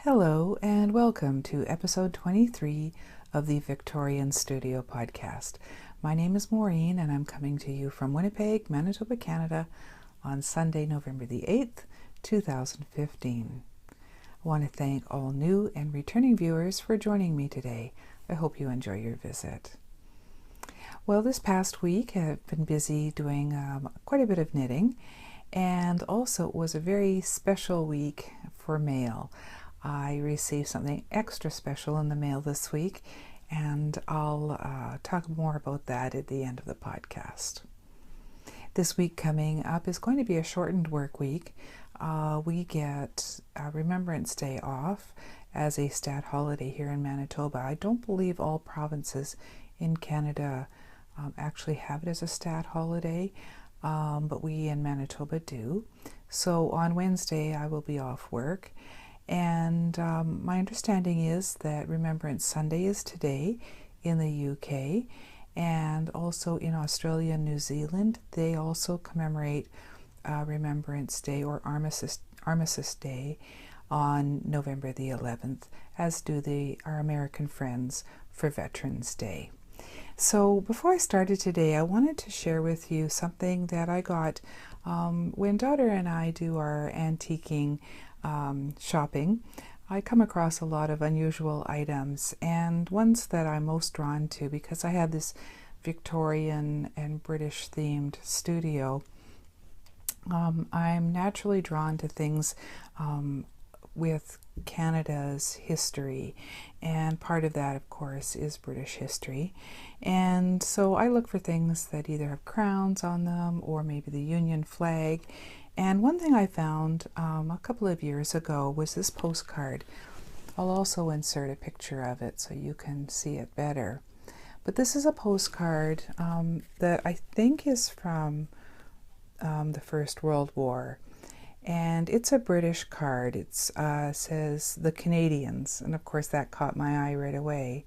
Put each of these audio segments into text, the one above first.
Hello and welcome to episode 23 of the Victorian Studio Podcast. My name is Maureen and I'm coming to you from Winnipeg, Manitoba, Canada on Sunday, November the 8th, 2015. I want to thank all new and returning viewers for joining me today. I hope you enjoy your visit. Well, this past week I've been busy doing quite a bit of knitting, and also it was a very special week for mail. I received something extra special in the mail this week, and I'll talk more about that at the end of the podcast. This week coming up is going to be a shortened work week. We get Remembrance Day off as a stat holiday here in Manitoba. I don't believe all provinces in Canada actually have it as a stat holiday, but we in Manitoba do. So on Wednesday I will be off work. And my understanding is that Remembrance Sunday is today in the UK, and also in Australia and New Zealand. They also commemorate Remembrance Day or Armistice Day on November the 11th, as do our American friends for Veterans Day. So before I started today, I wanted to share with you something that I got when daughter and I do our antiquing shopping. I come across a lot of unusual items, and ones that I'm most drawn to, because I have this Victorian and British themed studio. I'm naturally drawn to things with Canada's history, and part of that, of course, is British history. And so I look for things that either have crowns on them or maybe the Union flag. And one thing I found a couple of years ago was this postcard. I'll also insert a picture of it so you can see it better. But this is a postcard that I think is from the First World War. And it's a British card. It says the Canadians, and of course that caught my eye right away.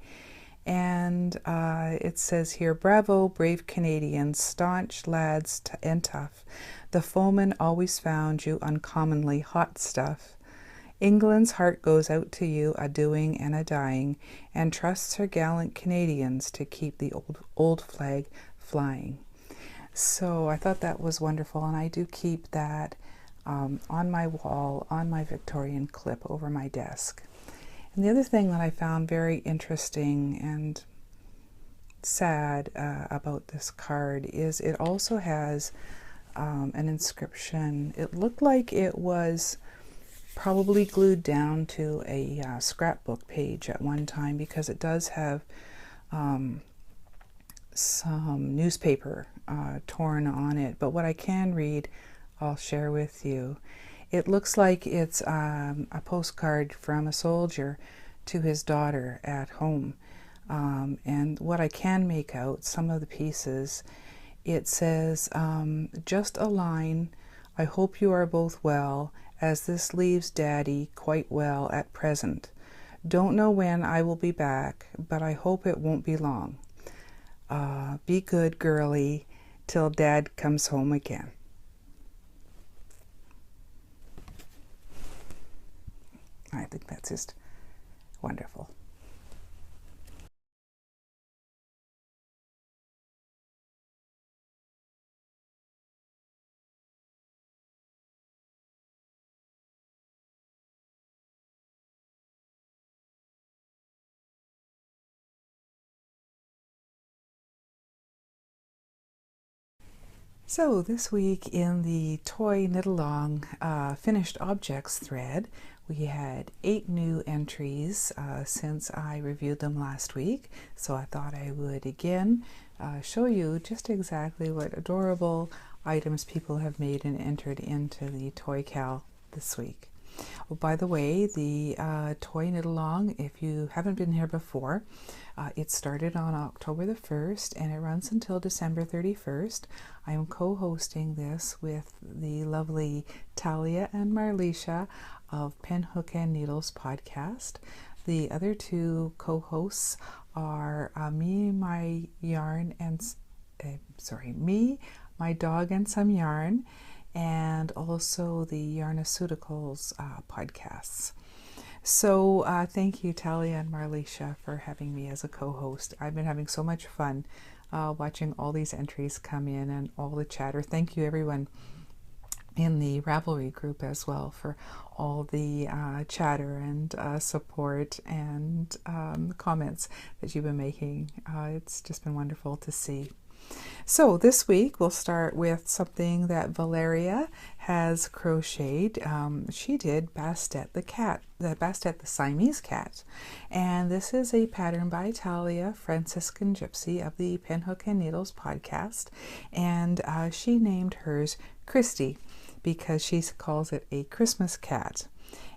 And it says here, "Bravo, brave Canadians, staunch lads and tough. The foeman always found you uncommonly hot stuff. England's heart goes out to you, a doing and a dying, and trusts her gallant Canadians to keep the old flag flying." So I thought that was wonderful, and I do keep that on my wall, on my Victorian clip over my desk. And the other thing that I found very interesting and sad about this card is it also has an inscription. It looked like it was probably glued down to a scrapbook page at one time, because it does have some newspaper torn on it. But what I can read, I'll share with you. It looks like it's a postcard from a soldier to his daughter at home. And what I can make out, some of the pieces, it says, "Just a line, I hope you are both well, as this leaves Daddy quite well at present. Don't know when I will be back, but I hope it won't be long. Be good, girlie, till Dad comes home again." I think that's just wonderful. So this week in the Toy Knit Along Finished Objects thread, we had 8 new entries since I reviewed them last week. So I thought I would again show you just exactly what adorable items people have made and entered into the Toy Cal this week. Oh, by the way, the Toy Knit Along, if you haven't been here before, it started on October the 1st and it runs until December 31st. I am co-hosting this with the lovely Talia and Marlisha of Pen, Hook and Needles podcast. The other 2 co-hosts are me, my dog and some yarn, and also the Yarnaceuticals podcasts. So thank you, Talia and Marlisha, for having me as a co-host. I've been having so much fun watching all these entries come in and all the chatter. Thank you, everyone in the Ravelry group as well, for all the chatter and support and comments that you've been making. It's just been wonderful to see. So this week we'll start with something that Valeria has crocheted. She did Bastet the cat, the Siamese cat, and this is a pattern by Talia, Franciscangypsy of the Pinhook and Needles podcast, and she named hers Christy because she calls it a Christmas cat.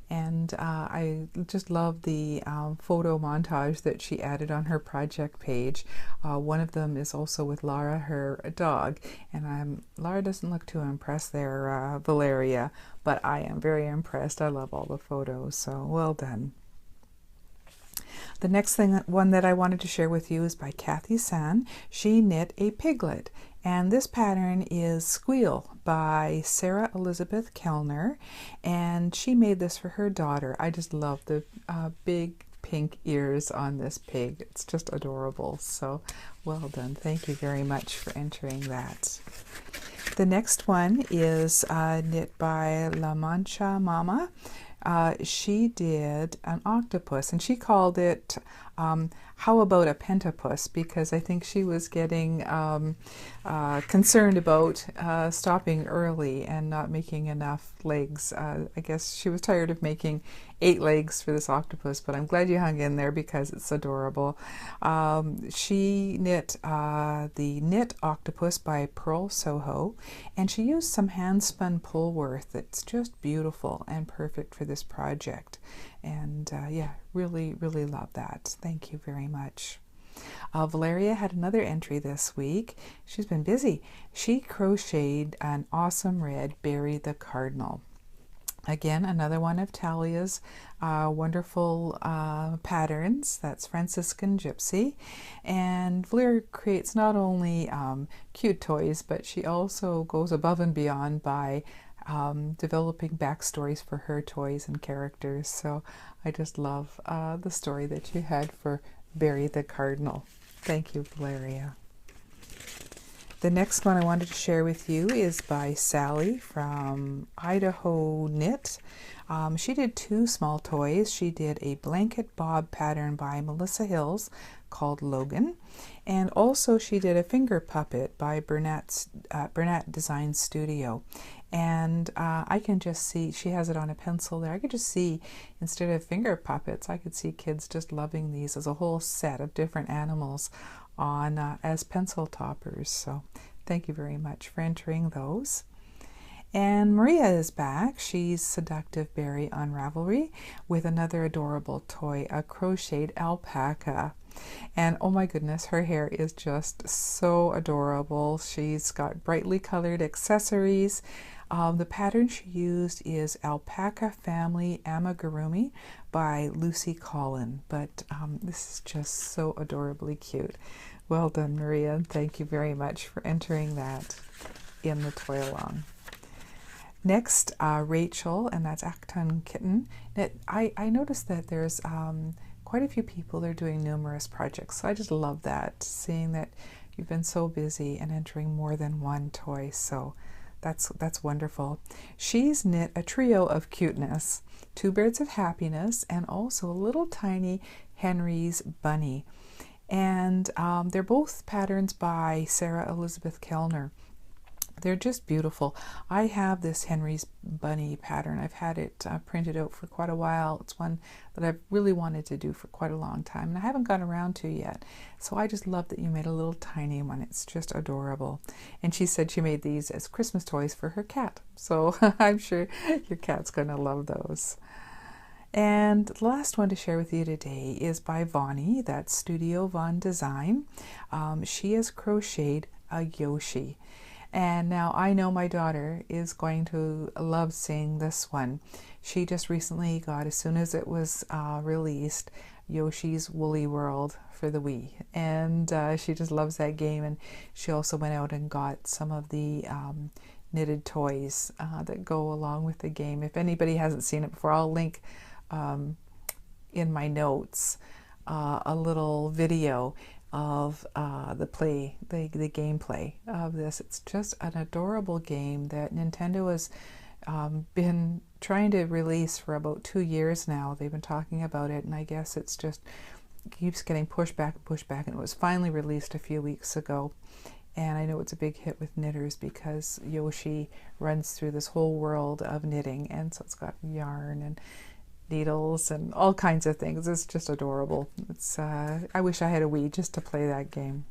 And I just love the photo montage that she added on her project page. One of them is also with Laura, her dog. And Laura doesn't look too impressed there, Valeria, but I am very impressed. I love all the photos, so well done. The next one that I wanted to share with you is by Kathy San. She knit a piglet, and this pattern is Squeal by Sarah Elizabeth Kellner, and she made this for her daughter. I just love the big pink ears on this pig. It's just adorable. So well done. Thank you very much for entering that. The next one is knit by La Mancha Mama. She did an octopus, and she called it How About a Pentapus, because I think she was getting concerned about stopping early and not making enough legs. I guess she was tired of making 8 legs for this octopus, but I'm glad you hung in there because it's adorable. She knit the Knit Octopus by Pearl Soho, and she used some hand-spun Pullworth. It's just beautiful and perfect for this project. And yeah, really, really love that. Thank you very much. Valeria had another entry this week. She's been busy. She crocheted an awesome red Berry the Cardinal. Again, another one of Talia's wonderful patterns. That's Franciscangypsy. And Valeria creates not only cute toys, but she also goes above and beyond by developing backstories for her toys and characters. So I just love the story that you had for Berry the Cardinal. Thank you, Valeria. The next one I wanted to share with you is by Sally from Idaho Knit. She did 2 small toys. She did a blanket bob pattern by Melissa Hills called Logan, and also she did a finger puppet by Burnett Design Studio. And I can just see, she has it on a pencil there. I could just see, instead of finger puppets, I could see kids just loving these as a whole set of different animals on as pencil toppers. So thank you very much for entering those. And Maria is back. She's Seductive Berry on Ravelry with another adorable toy, a crocheted alpaca. And oh my goodness, her hair is just so adorable. She's got brightly colored accessories. The pattern she used is Alpaca Family Amigurumi by Lucy Collin, but this is just so adorably cute. Well done, Maria, and thank you very much for entering that in the toy along. Next, Rachel, and that's Acton Kitten. I noticed that there's quite a few people that are doing numerous projects, so I just love that, seeing that you've been so busy and entering more than one toy, so that's wonderful. She's knit a trio of cuteness, 2 Birds of Happiness, and also a little tiny Henry's Bunny. And they're both patterns by Sarah Elizabeth Kellner. They're just beautiful. I have this Henry's Bunny pattern. I've had it printed out for quite a while. It's one that I've really wanted to do for quite a long time, and I haven't gotten around to yet. So I just love that you made a little tiny one. It's just adorable. And she said she made these as Christmas toys for her cat. So I'm sure your cat's going to love those. And the last one to share with you today is by Vonnie. That's Studio Von Design. She has crocheted a Yoshi. And now I know my daughter is going to love seeing this one. She just recently got, as soon as it was released, Yoshi's Woolly World for the Wii. And she just loves that game. And she also went out and got some of the knitted toys that go along with the game. If anybody hasn't seen it before, I'll link in my notes a little video of the gameplay of this. It's just an adorable game that Nintendo has been trying to release for about 2 years now. They've been talking about it, and I guess it's just keeps getting pushed back, and it was finally released a few weeks ago. And I know it's a big hit with knitters because Yoshi runs through this whole world of knitting, and so it's got yarn and needles and all kinds of things. It's just adorable. It's I wish I had a Wii just to play that game.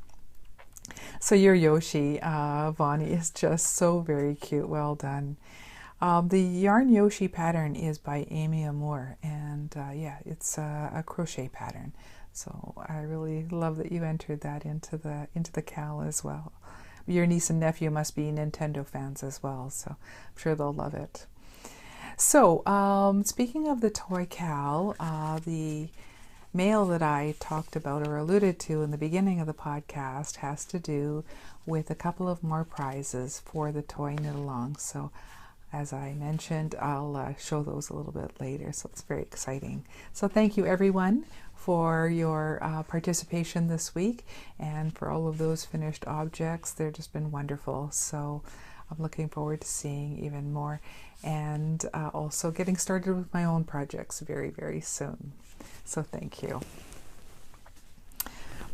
So your Yoshi, Bonnie, is just so very cute. Well done. The Yarn Yoshi pattern is by Amy Amour, and yeah, it's a crochet pattern. So I really love that you entered that into the cal as well. Your niece and nephew must be Nintendo fans as well, so I'm sure they'll love it. So speaking of the toy cal, the mail that I talked about or alluded to in the beginning of the podcast has to do with a couple of more prizes for the toy knit along. So as I mentioned, I'll show those a little bit later, so it's very exciting. So thank you everyone for your participation this week and for all of those finished objects. They've just been wonderful, so I'm looking forward to seeing even more and also getting started with my own projects very, very soon. So thank you.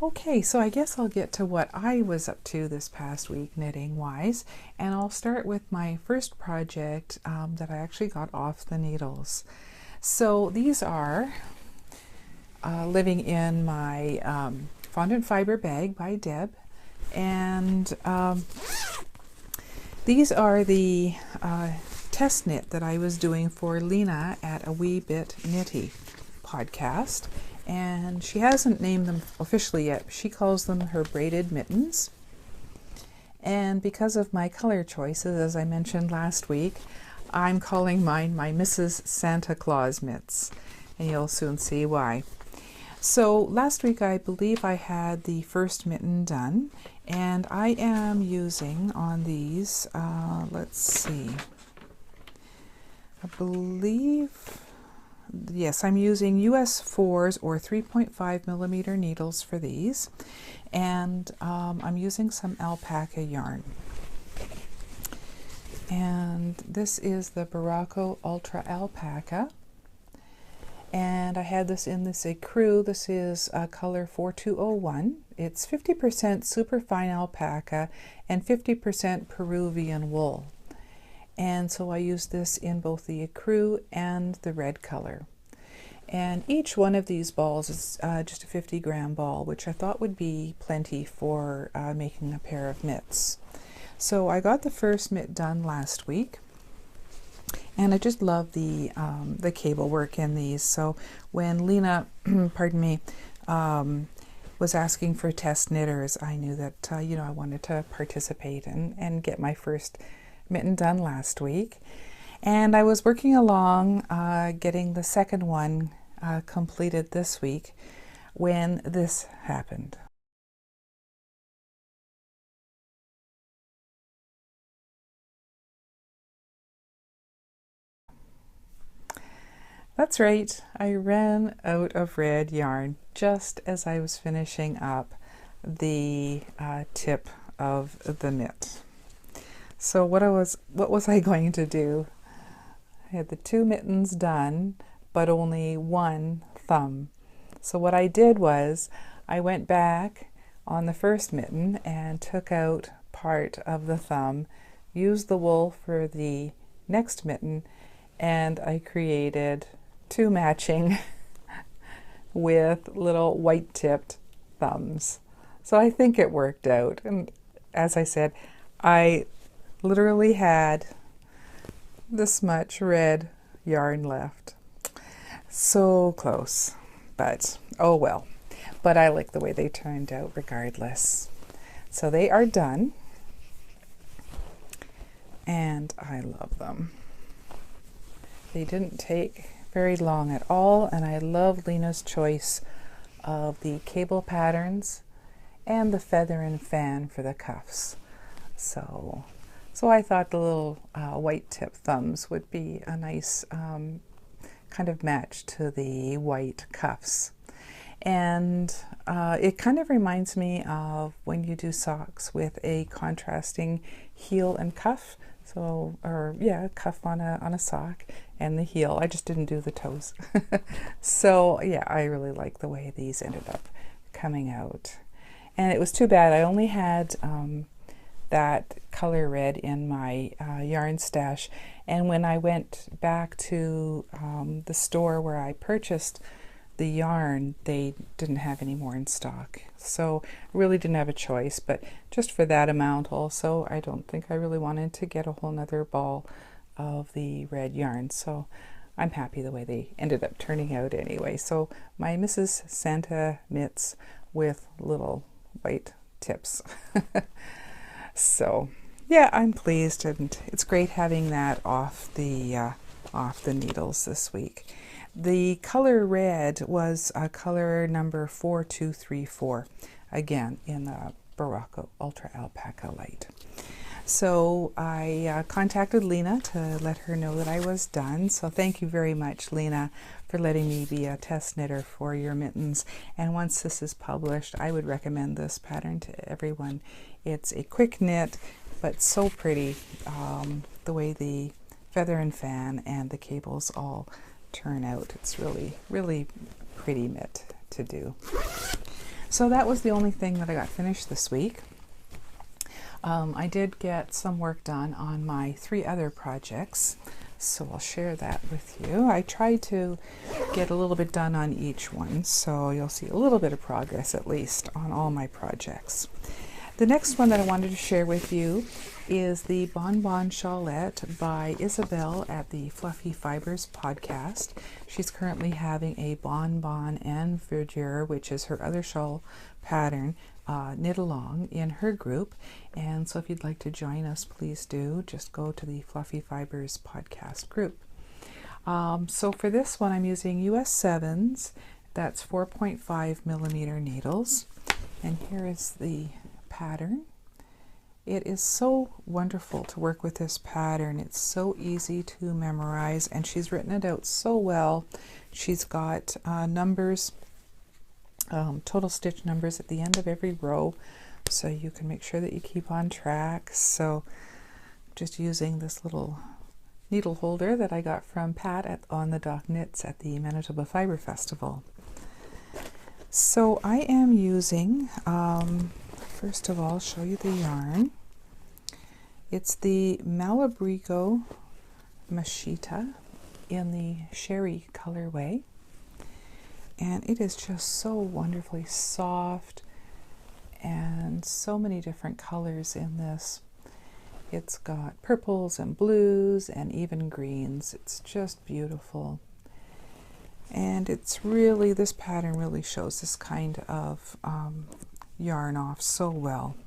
Okay, so I guess I'll get to what I was up to this past week knitting wise, and I'll start with my first project that I actually got off the needles. So these are living in my Fondant Fiber bag by Deb, and these are the test knit that I was doing for Lena at a Wee Bit Knitty Podcast. And she hasn't named them officially yet. She calls them her braided mittens. And because of my color choices, as I mentioned last week, I'm calling mine my Mrs. Santa Claus mitts. And you'll soon see why. So last week I believe I had the first mitten done. And I am using on these, let's see, I believe... Yes, I'm using US 4s or 3.5 millimeter needles for these, and I'm using some alpaca yarn. And this is the Barocco Ultra Alpaca, and I had this in this ecru. This is color 4201. It's 50% superfine alpaca and 50% Peruvian wool. And so I use this in both the ecru and the red color. And each one of these balls is just a 50-gram ball, which I thought would be plenty for making a pair of mitts. So I got the first mitt done last week, and I just love the cable work in these. So when Lena, pardon me, was asking for test knitters, I knew that I wanted to participate and get my first mitten done last week, and I was working along getting the second one completed this week when this happened. That's right, I ran out of red yarn just as I was finishing up the tip of the mitt. So what was I going to do? I had the two mittens done, but only one thumb. So what I did was I went back on the first mitten and took out part of the thumb, used the wool for the next mitten, and I created two matching with little white tipped thumbs. So I think it worked out. And as I said, I literally had this much red yarn left. So close, but oh well. But I like the way they turned out regardless. So they are done, and I love them. They didn't take very long at all, and I love Lena's choice of the cable patterns and the feather and fan for the cuffs. So I thought the little white tip thumbs would be a nice kind of match to the white cuffs. And it kind of reminds me of when you do socks with a contrasting heel and cuff. So, or yeah, cuff on a sock and the heel. I just didn't do the toes. So yeah, I really like the way these ended up coming out. And it was too bad I only had that color red in my yarn stash. And when I went back to the store where I purchased the yarn, they didn't have any more in stock. So I really didn't have a choice, but just for that amount also, I don't think I really wanted to get a whole nother ball of the red yarn. So I'm happy the way they ended up turning out anyway. So my Mrs. Santa mitts with little white tips. So yeah, I'm pleased, and it's great having that off the needles this week. The color red was color number 4234, again in the Barocco Ultra Alpaca Light. So I contacted Lena to let her know that I was done. So thank you very much, Lena, for letting me be a test knitter for your mittens. And once this is published, I would recommend this pattern to everyone. It's a quick knit, but so pretty. The way the feather and fan and the cables all turn out. It's really, really pretty mitt to do. So that was the only thing that I got finished this week. I did get some work done on my 3 other projects, so I'll share that with you. I tried to get a little bit done on each one, so you'll see a little bit of progress at least on all my projects. The next one that I wanted to share with you is the Bonbon Shawlette by Isabel at the Fluffy Fibers podcast. She's currently having a Bonbon and Verdure, which is her other shawl pattern, knit along in her group. And so if you'd like to join us, please do. Just go to the Fluffy Fibers podcast group. So for this one, I'm using US 7s. That's 4.5 millimeter needles. And here is the pattern. It is so wonderful to work with this pattern. It's so easy to memorize, and she's written it out so well. She's got numbers, total stitch numbers at the end of every row, so you can make sure that you keep on track. So just using this little needle holder that I got from Pat on the Dock Knits at the Manitoba Fibre Festival. So I am using, first of all, show you the yarn. It's the Malabrigo Machita in the Sherry colorway. And it is just so wonderfully soft and so many different colors in this. It's got purples and blues and even greens. It's just beautiful. And it's really, this pattern really shows this kind of yarn off so well.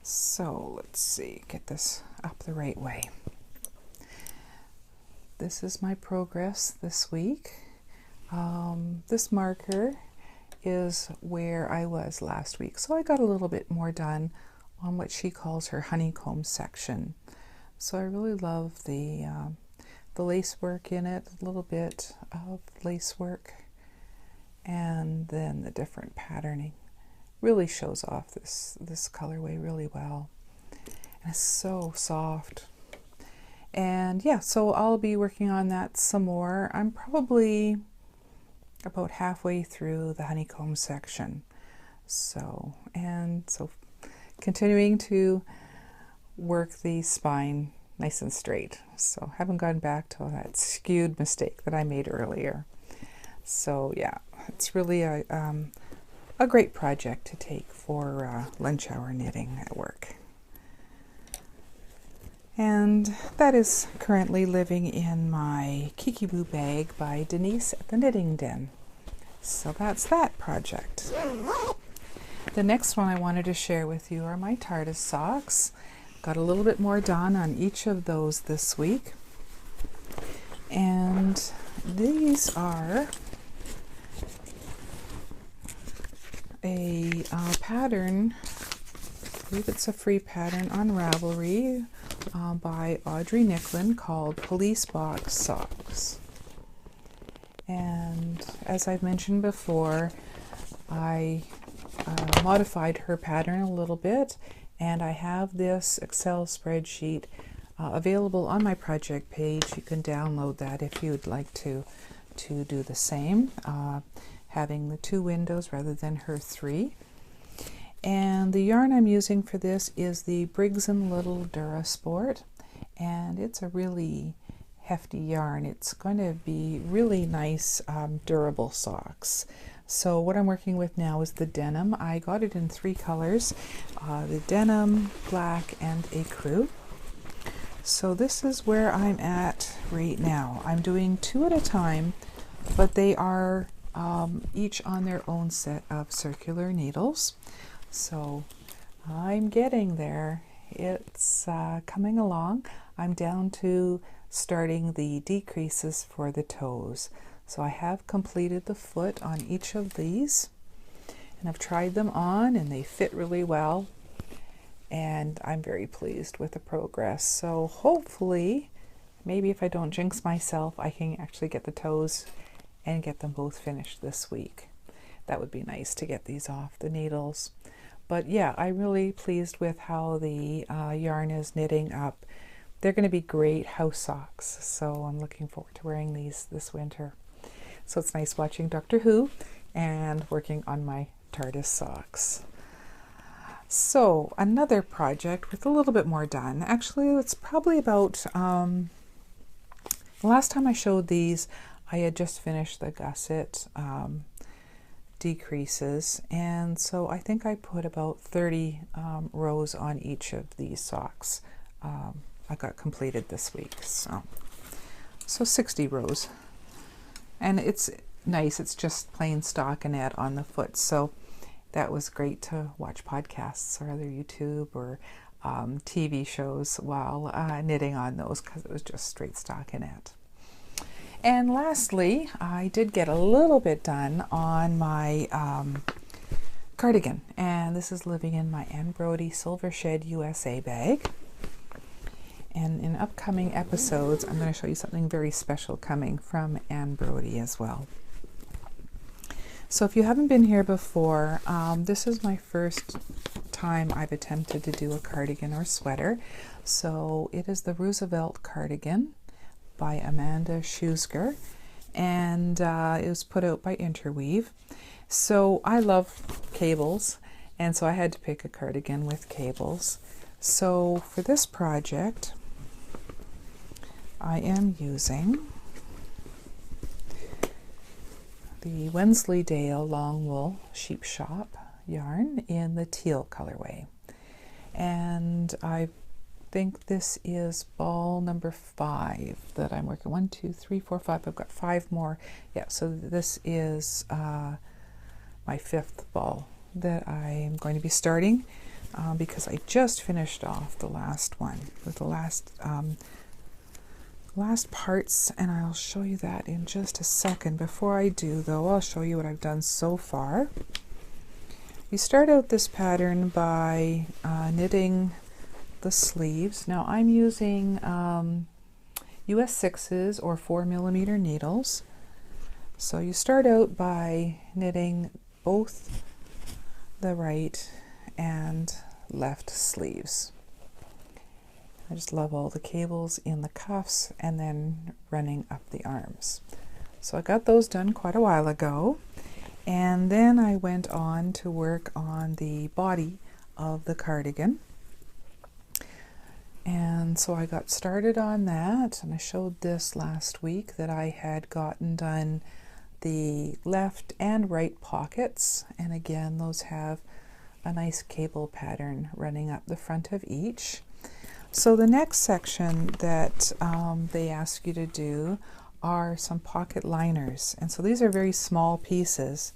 So let's see, get this up the right way. This is my progress this week. This marker is where I was last week. So I got a little bit more done on what she calls her honeycomb section. So I really love the lace work in it, a little bit of lace work, and then the different patterning. Really shows off this colorway really well. And it's so soft. And yeah, so I'll be working on that some more. I'm probably about halfway through the honeycomb section. So continuing to work the spine nice and straight. So haven't gone back to that skewed mistake that I made earlier. So yeah, it's really a great project to take for lunch hour knitting at work. And that is currently living in my Kikiboo bag by Denise at the Knitting Den. So that's that project. The next one I wanted to share with you are my TARDIS socks. Got a little bit more done on each of those this week. And these are a pattern, I believe it's a free pattern on Ravelry, by Audrey Nicklin called Police Box Socks. And as I've mentioned before, I modified her pattern a little bit, and I have this Excel spreadsheet available on my project page. You can download that if you'd like to do the same, having the 2 windows rather than her 3. And the yarn I'm using for this is the Briggs & Little Dura Sport, and it's a really hefty yarn. It's going to be really nice, durable socks. So what I'm working with now is the denim. I got it in 3 colors, the denim, black, and ecru. So this is where I'm at right now. I'm doing 2 at a time, but they are each on their own set of circular needles. So I'm getting there. It's coming along. I'm down to starting the decreases for the toes. So I have completed the foot on each of these, and I've tried them on and they fit really well, and I'm very pleased with the progress. So hopefully, maybe if I don't jinx myself, I can actually get the toes and get them both finished this week. That would be nice to get these off the needles. But yeah, I'm really pleased with how the yarn is knitting up. They're going to be great house socks, so I'm looking forward to wearing these this winter. So it's nice watching Doctor Who and working on my TARDIS socks. So another project with a little bit more done. Actually, it's probably about, the last time I showed these, I had just finished the gusset decreases, and so I think I put about 30 rows on each of these socks. I got completed this week, so 60 rows. And it's nice, it's just plain stockinette on the foot, so that was great to watch podcasts or other YouTube or TV shows while knitting on those, because it was just straight stockinette. And lastly, I did get a little bit done on my cardigan, and this is living in my Anne Brodie Silver Shed USA bag. And in upcoming episodes, I'm going to show you something very special coming from Anne Brodie as well. So if you haven't been here before, this is my first time I've attempted to do a cardigan or sweater. So it is the Roosevelt cardigan by Amanda Schusger, and it was put out by Interweave. So I love cables, and so I had to pick a cardigan with cables. So for this project, I am using the Wensleydale Long Wool Sheep Shop yarn in the teal colorway. And I think this is ball number 5 that I'm working. 1, 2, 3, 4, 5. I've got 5 more. Yeah, so this is my 5th ball that I'm going to be starting because I just finished off the last one with the last parts, and I'll show you that in just a second. Before I do, though, I'll show you what I've done so far. We start out this pattern by knitting the sleeves. Now I'm using US 6s or 4mm needles. So you start out by knitting both the right and left sleeves. I just love all the cables in the cuffs and then running up the arms. So I got those done quite a while ago, and then I went on to work on the body of the cardigan. And so I got started on that, and I showed this last week that I had gotten done the left and right pockets, and again those have a nice cable pattern running up the front of each. So the next section that they ask you to do are some pocket liners, and so these are very small pieces.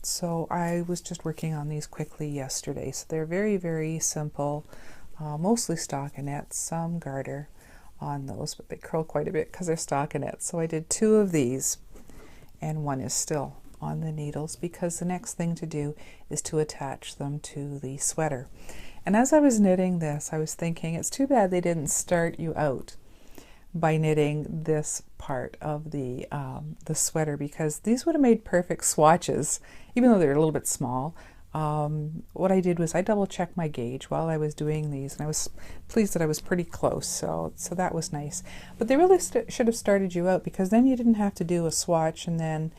So I was just working on these quickly yesterday, so they're very, very simple, mostly stockinette, some garter on those, but they curl quite a bit because they're stockinette. So I did 2 of these, and 1 is still on the needles because the next thing to do is to attach them to the sweater. And as I was knitting this, I was thinking, it's too bad they didn't start you out by knitting this part of the sweater, because these would have made perfect swatches, even though they're a little bit small. What I did was I double checked my gauge while I was doing these, and I was pleased that I was pretty close, so that was nice. But they really should have started you out, because then you didn't have to do a swatch and then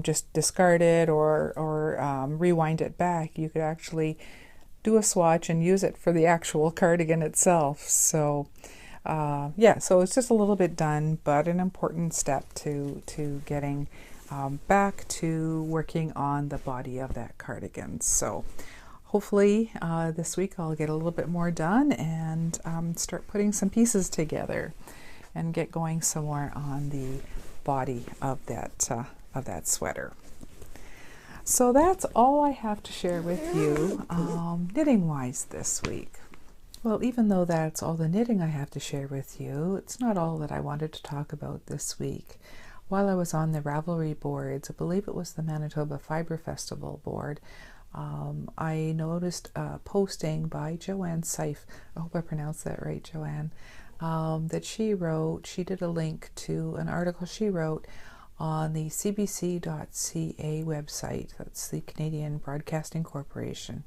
just discard it or rewind it back. You could actually do a swatch and use it for the actual cardigan itself. So yeah, so it's just a little bit done, but an important step to getting back to working on the body of that cardigan. So hopefully this week I'll get a little bit more done and start putting some pieces together and get going some more on the body of that sweater. So that's all I have to share with you knitting wise this week. Well, even though that's all the knitting I have to share with you, it's not all that I wanted to talk about this week. While I was on the Ravelry boards, I believe it was the Manitoba Fibre Festival board, I noticed a posting by Joanne Seif, I hope I pronounced that right, Joanne, that she did a link to an article she wrote on the CBC.ca website. That's the Canadian Broadcasting Corporation.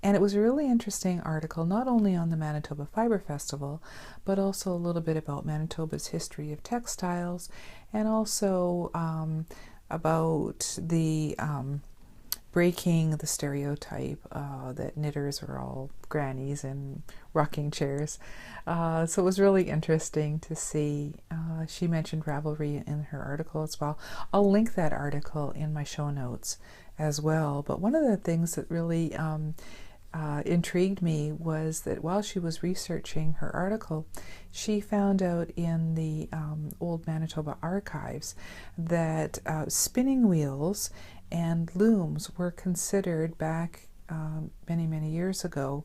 And it was a really interesting article, not only on the Manitoba Fibre Festival, but also a little bit about Manitoba's history of textiles, and also about the breaking the stereotype that knitters are all grannies in rocking chairs. So it was really interesting to see. She mentioned Ravelry in her article as well. I'll link that article in my show notes as well. But one of the things that really intrigued me was that while she was researching her article, she found out in the old Manitoba archives that spinning wheels and looms were considered back many years ago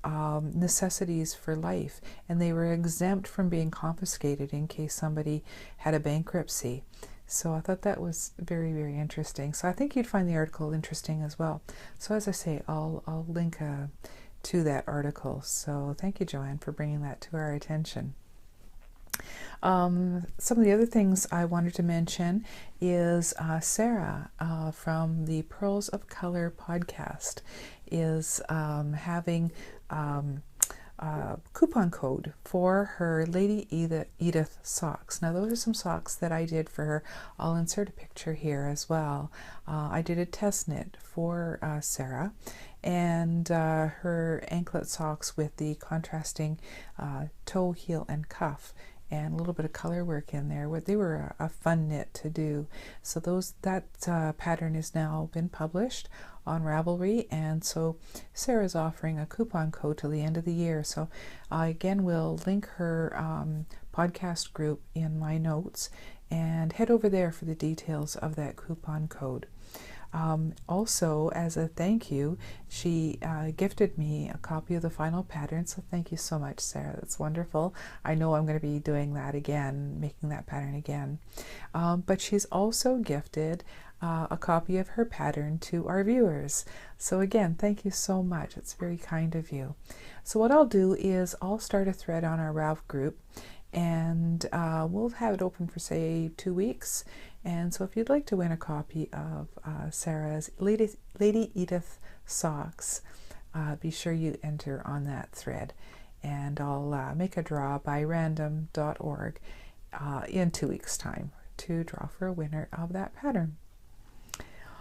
necessities for life, and they were exempt from being confiscated in case somebody had a bankruptcy. So I thought that was very interesting. So I think you'd find the article interesting as well. So as I say, I'll link to that article. So thank you, Joanne, for bringing that to our attention. Some of the other things I wanted to mention is Sarah from the Purls of Color podcast is having coupon code for her Lady Edith socks. Now those are some socks that I did for her. I'll insert a picture here as well. I did a test knit for Sarah, and her anklet socks with the contrasting toe, heel, and cuff, and a little bit of color work in there. They were a fun knit to do. So that pattern has now been published on Ravelry, and so Sarah's offering a coupon code till the end of the year. So I again will link her podcast group in my notes, and head over there for the details of that coupon code. Also, as a thank you, she gifted me a copy of the final pattern, so thank you so much, Sarah. That's wonderful. I know I'm going to be doing that again, making that pattern again. But she's also gifted a copy of her pattern to our viewers. So again, thank you so much. It's very kind of you. So what I'll do is I'll start a thread on our Rav group, and we'll have it open for, say, 2 weeks. And so if you'd like to win a copy of Sarah's Lady Edith socks, be sure you enter on that thread, and I'll make a draw by random.org in 2 weeks' time to draw for a winner of that pattern.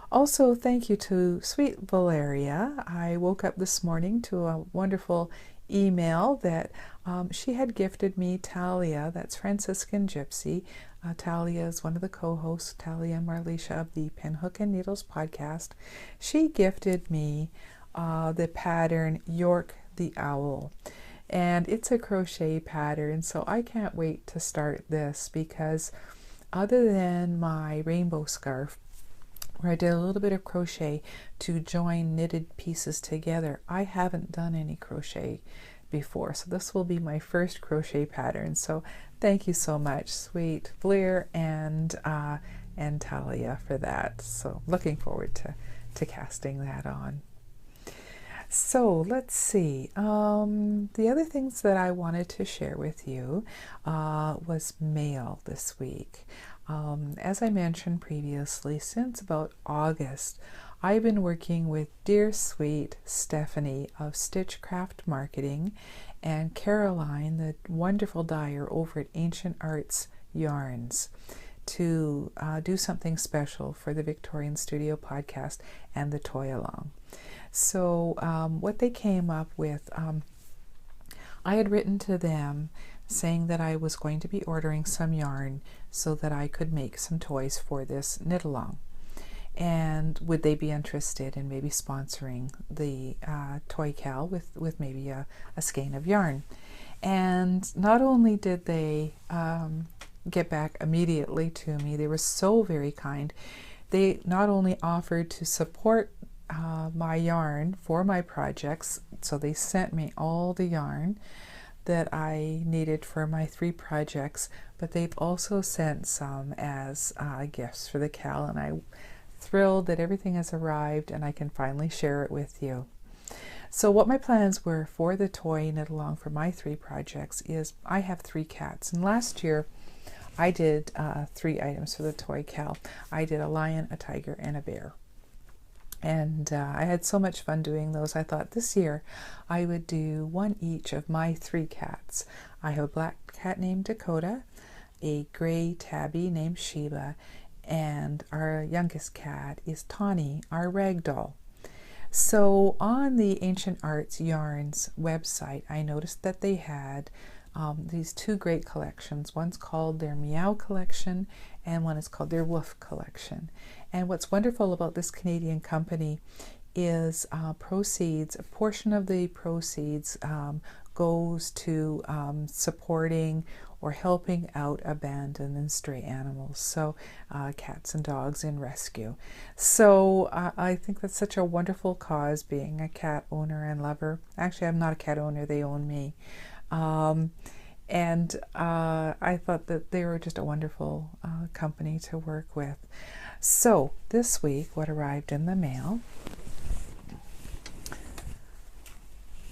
Also, thank you to Sweet Valeria. I woke up this morning to a wonderful email that she had gifted me Talia, that's Franciscan Gypsy. Talia is one of the co-hosts, Talia and Marlisha of the Pinhook and Needles podcast. She gifted me the pattern York the Owl, and it's a crochet pattern, so I can't wait to start this, because other than my rainbow scarf, where I did a little bit of crochet to join knitted pieces together, I haven't done any crochet before, so this will be my first crochet pattern. So thank you so much, Sweet Blair and Talia, for that. So looking forward to casting that on. So let's see. The other things that I wanted to share with you was mail this week. As I mentioned previously, since about August, I've been working with dear sweet Stephanie of Stitchcraft Marketing and Caroline, the wonderful dyer over at Ancient Arts Yarns, to do something special for the Victorian Studio podcast and the Toy Along. So what they came up with, I had written to them saying that I was going to be ordering some yarn so that I could make some toys for this knit along. And would they be interested in maybe sponsoring the toy cal with maybe a skein of yarn? And not only did they get back immediately to me, they were so very kind. They not only offered to support my yarn for my projects, so they sent me all the yarn that I needed for my 3 projects, but they've also sent some as gifts for the cal, and I'm thrilled that everything has arrived and I can finally share it with you. So what my plans were for the toy knit along for my 3 projects is I have 3 cats, and last year I did 3 items for the toy cal. I did a lion, a tiger, and a bear. And I had so much fun doing those. I thought this year I would do 1 each of my 3 cats. I have a black cat named Dakota, a gray tabby named Sheba, and our youngest cat is Tawny, our ragdoll. So on the Ancient Arts Yarns website, I noticed that they had these 2 great collections. One's called their Meow collection and one is called their Woof collection. And what's wonderful about this Canadian company is a portion of the proceeds goes to supporting or helping out abandoned and stray animals, so cats and dogs in rescue. So I think that's such a wonderful cause, being a cat owner and lover. Actually, I'm not a cat owner, they own me. And I thought that they were just a wonderful company to work with. So this week, what arrived in the mail,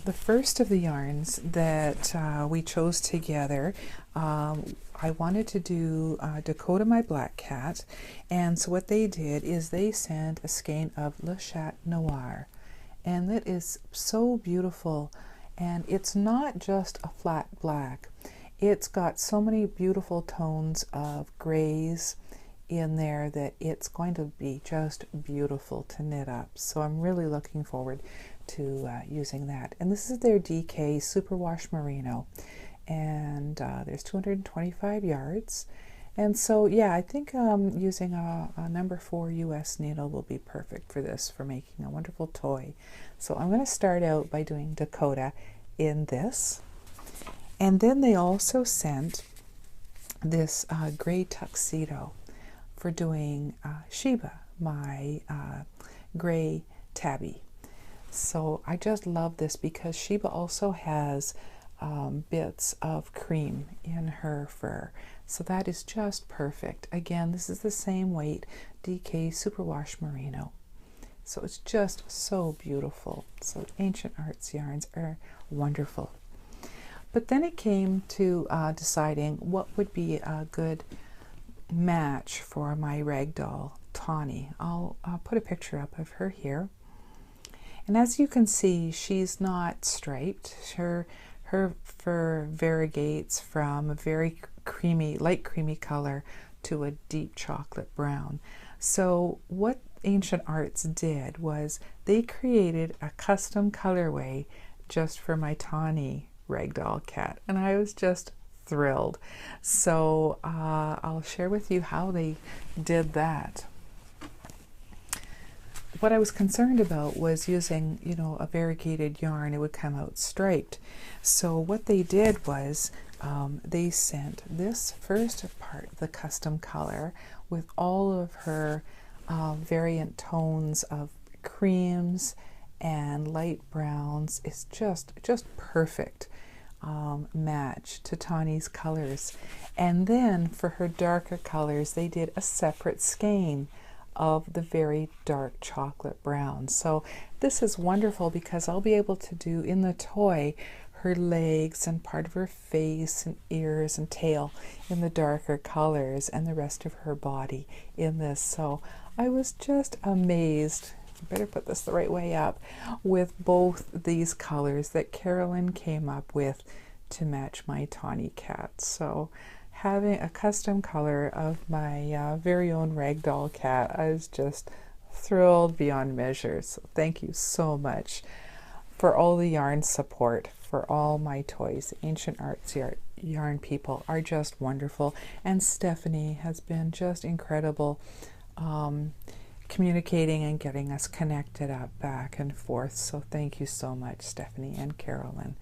the first of the yarns that we chose together, I wanted to do Dakota, my black cat, and so what they did is they sent a skein of Le Chat Noir, and it is so beautiful, and it's not just a flat black. It's got so many beautiful tones of grays in there that it's going to be just beautiful to knit up. So I'm really looking forward to using that. And this is their DK Superwash Merino, and there's 225 yards. And so yeah, I think using a number 4 US needle will be perfect for this, for making a wonderful toy. So I'm going to start out by doing Dakota in this, and then they also sent this gray tuxedo for doing Sheba, my gray tabby. So I just love this because Sheba also has bits of cream in her fur, so that is just perfect. Again, this is the same weight, DK Superwash Merino, so it's just so beautiful. So Ancient Arts yarns are wonderful. But then it came to deciding what would be a good match for my ragdoll Tawny. I'll put a picture up of her here, and as you can see, she's not striped. Her fur variegates from a very creamy, light creamy color to a deep chocolate brown. So what Ancient Arts did was they created a custom colorway just for my Tawny ragdoll cat, and I was just thrilled. So I'll share with you how they did that. What I was concerned about was using, a variegated yarn, it would come out striped. So what they did was they sent this first part, the custom color, with all of her variant tones of creams and light browns. It's just perfect match to Tawny's colors. And then for her darker colors, they did a separate skein of the very dark chocolate brown. So this is wonderful because I'll be able to do in the toy her legs and part of her face and ears and tail in the darker colors and the rest of her body in this. So I was just amazed, I better put this the right way up, with both these colors that Carolyn came up with to match my Tawny cat. So having a custom color of my very own ragdoll cat, I was just thrilled beyond measure. So thank you so much for all the yarn support for all my toys. Ancient Arts yarn people are just wonderful, and Stephanie has been just incredible communicating and getting us connected up back and forth. So thank you so much, Stephanie and Carolyn.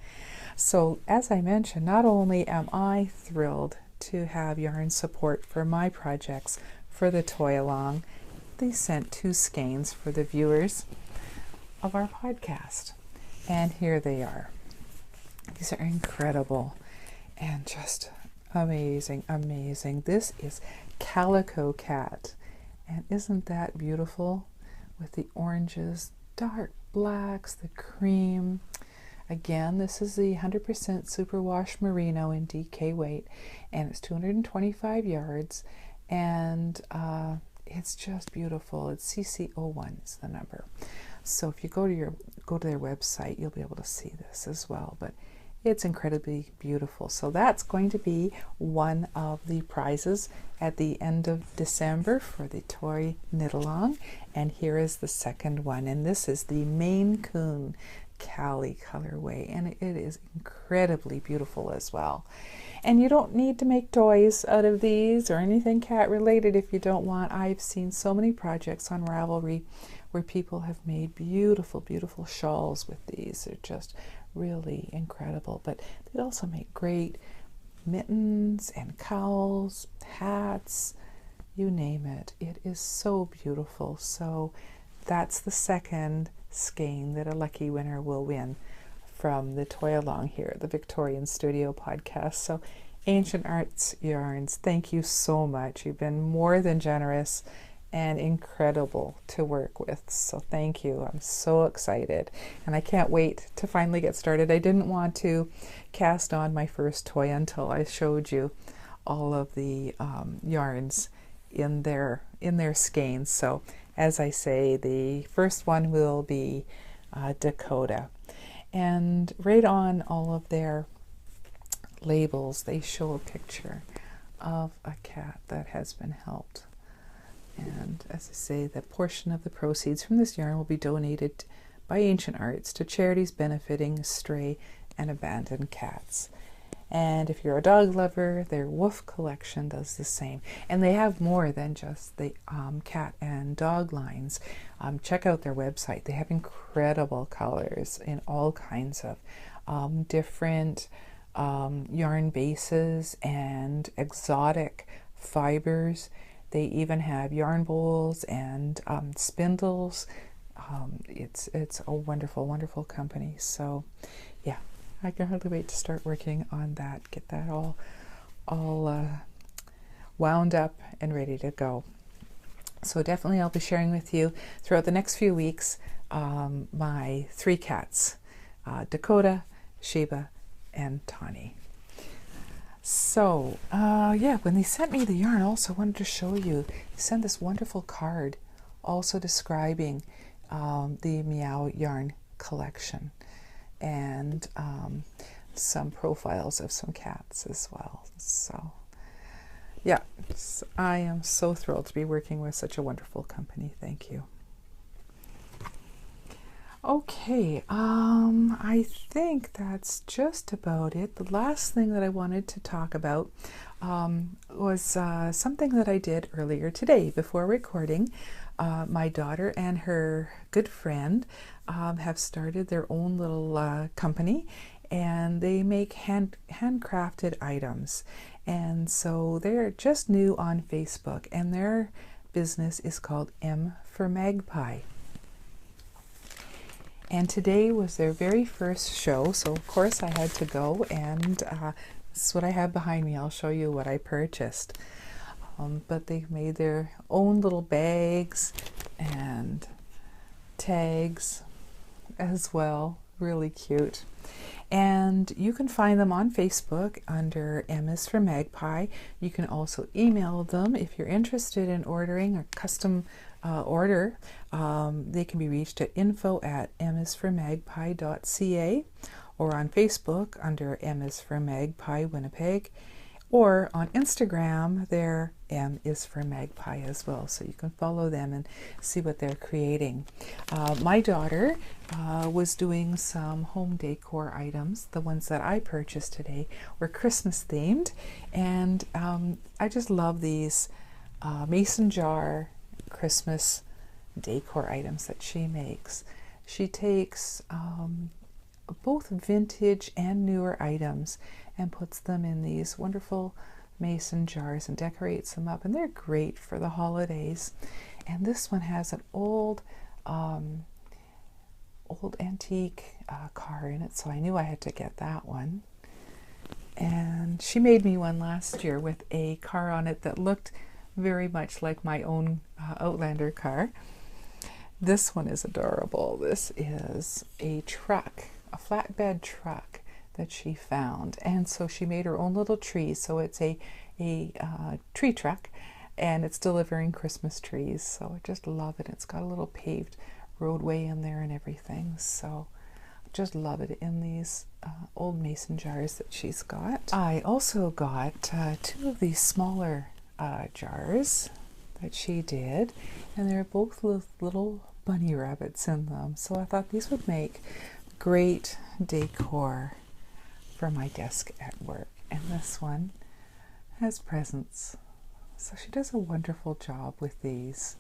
So as I mentioned, not only am I thrilled to have yarn support for my projects for the toy along, they sent 2 skeins for the viewers of our podcast. And here they are. These are incredible and just amazing, amazing. This is Calico Cat. And isn't that beautiful? With the oranges, dark blacks, the cream. Again, this is the 100% superwash merino in DK weight, and it's 225 yards, and it's just beautiful. It's CC01 is the number. So if you go to their website, you'll be able to see this as well. But it's incredibly beautiful. So that's going to be one of the prizes at the end of December for the toy knit along. And here is the second one, and this is the Maine Coon Cali colorway, and it is incredibly beautiful as well. And you don't need to make toys out of these or anything cat related if you don't want. I've seen so many projects on Ravelry where people have made beautiful, beautiful shawls with these. They're just really incredible. But they also make great mittens and cowls, hats, you name it. It is so beautiful. So that's the second skein that a lucky winner will win from the toy along here at the Victorian Studio Podcast. So Ancient Arts Yarns, thank you so much. You've been more than generous and incredible to work with. So thank you. I'm so excited. And I can't wait to finally get started. I didn't want to cast on my first toy until I showed you all of the yarns in their skeins. So as I say, the first one will be Dakota. And right on all of their labels, they show a picture of a cat that has been helped. And as I say, the portion of the proceeds from this yarn will be donated by Ancient Arts to charities benefiting stray and abandoned cats. And if you're a dog lover, their wolf collection does the same. And they have more than just the cat and dog lines. Check out their website. They have incredible colors in all kinds of different yarn bases and exotic fibers. They even have yarn bowls and spindles. It's a wonderful, wonderful company. So yeah, I can hardly wait to start working on that, get that all wound up and ready to go. So definitely I'll be sharing with you throughout the next few weeks my 3 cats, Dakota, Sheba, and Tawny. So yeah, when they sent me the yarn, I also wanted to show you, they sent this wonderful card also describing the Meow yarn collection, and some profiles of some cats as well. So yeah, I am so thrilled to be working with such a wonderful company. Thank you. Okay, I think that's just about it. The last thing that I wanted to talk about was something that I did earlier today before recording. My daughter and her good friend have started their own little company, and they make handcrafted items. And so they're just new on Facebook, and their business is called M for Magpie. And today was their very first show, so of course I had to go, and this is what I have behind me. I'll show you what I purchased. but they've made their own little bags and tags as well. Really cute. And you can find them on Facebook under M is for Magpie. You can also email them if you're interested in ordering a custom order. They can be reached at info@misformagpie.ca or on Facebook under M is for Magpie Winnipeg, or on Instagram their M is for Magpie as well, so you can follow them and see what they're creating. My daughter was doing some home decor items. The ones that I purchased today were Christmas themed, and I just love these mason jar Christmas decor items that she makes. She takes both vintage and newer items and puts them in these wonderful mason jars and decorates them up, and they're great for the holidays. And this one has an old antique car in it, so I knew I had to get that one. And she made me one last year with a car on it that looked very much like my own Outlander car. This one is adorable. This is a truck, a flatbed truck that she found, and so she made her own little tree. So it's a tree truck, and it's delivering Christmas trees. So I just love it. It's got a little paved roadway in there and everything. So I just love it in these old mason jars that she's got. I also got 2 of these smaller jars that she did, and they're both with little bunny rabbits in them. So I thought these would make great decor for my desk at work. And this one has presents. So she does a wonderful job with these.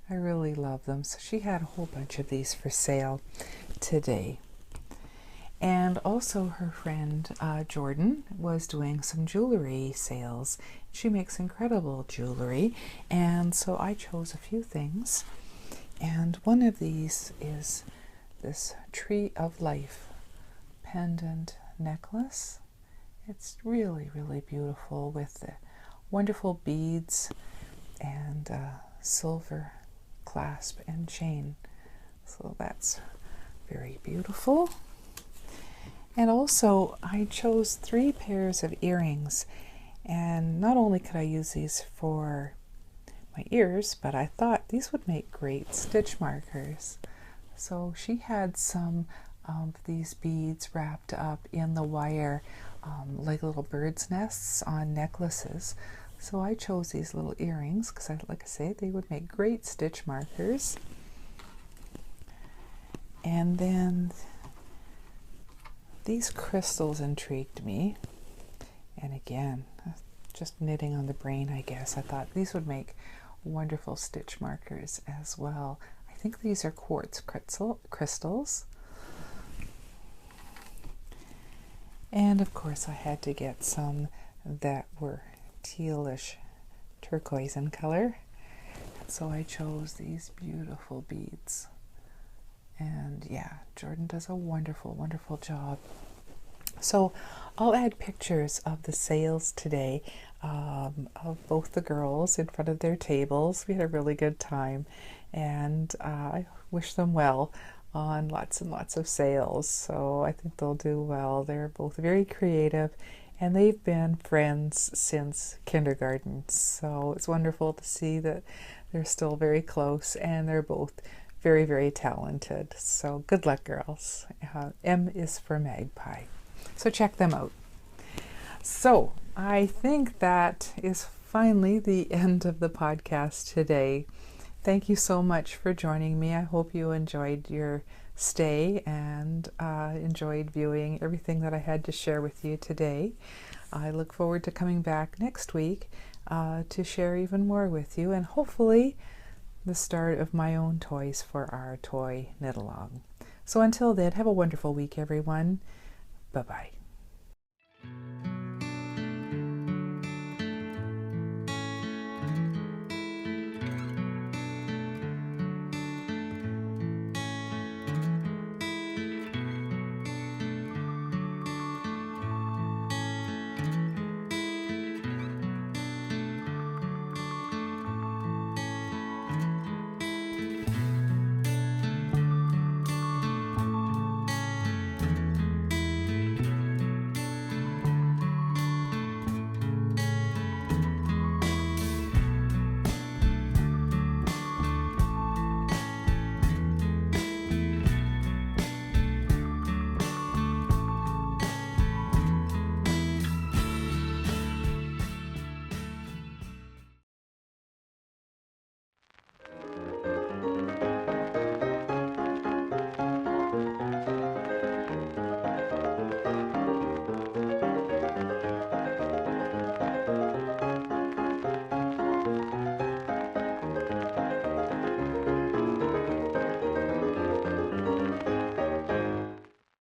I really love them. So she had a whole bunch of these for sale today. And also her friend Jordan was doing some jewelry sales. She makes incredible jewelry, and so I chose a few things. And one of these is this Tree of Life pendant necklace. It's really, really beautiful with the wonderful beads and silver clasp and chain. So that's very beautiful. And also I chose 3 pairs of earrings, and not only could I use these for my ears, but I thought these would make great stitch markers. So she had some of these beads wrapped up in the wire like little birds' nests on necklaces. So I chose these little earrings because, like I say, they would make great stitch markers. And then these crystals intrigued me. And again, just knitting on the brain, I guess. I thought these would make wonderful stitch markers as well. I think these are quartz crystals. And of course I had to get some that were tealish turquoise in color. So I chose these beautiful beads. And yeah, Jordan does a wonderful, wonderful job. So I'll add pictures of the sales today of both the girls in front of their tables. We had a really good time, and I wish them well on lots and lots of sales. So I think they'll do well. They're both very creative, and they've been friends since kindergarten. So it's wonderful to see that they're still very close, and they're both very, very talented. So good luck, girls. M is for Magpie. So check them out. So I think that is finally the end of the podcast today. Thank you so much for joining me. I hope you enjoyed your stay and enjoyed viewing everything that I had to share with you today. I look forward to coming back next week to share even more with you, and hopefully the start of my own toys for our toy knit along. So until then, have a wonderful week, everyone. Bye-bye.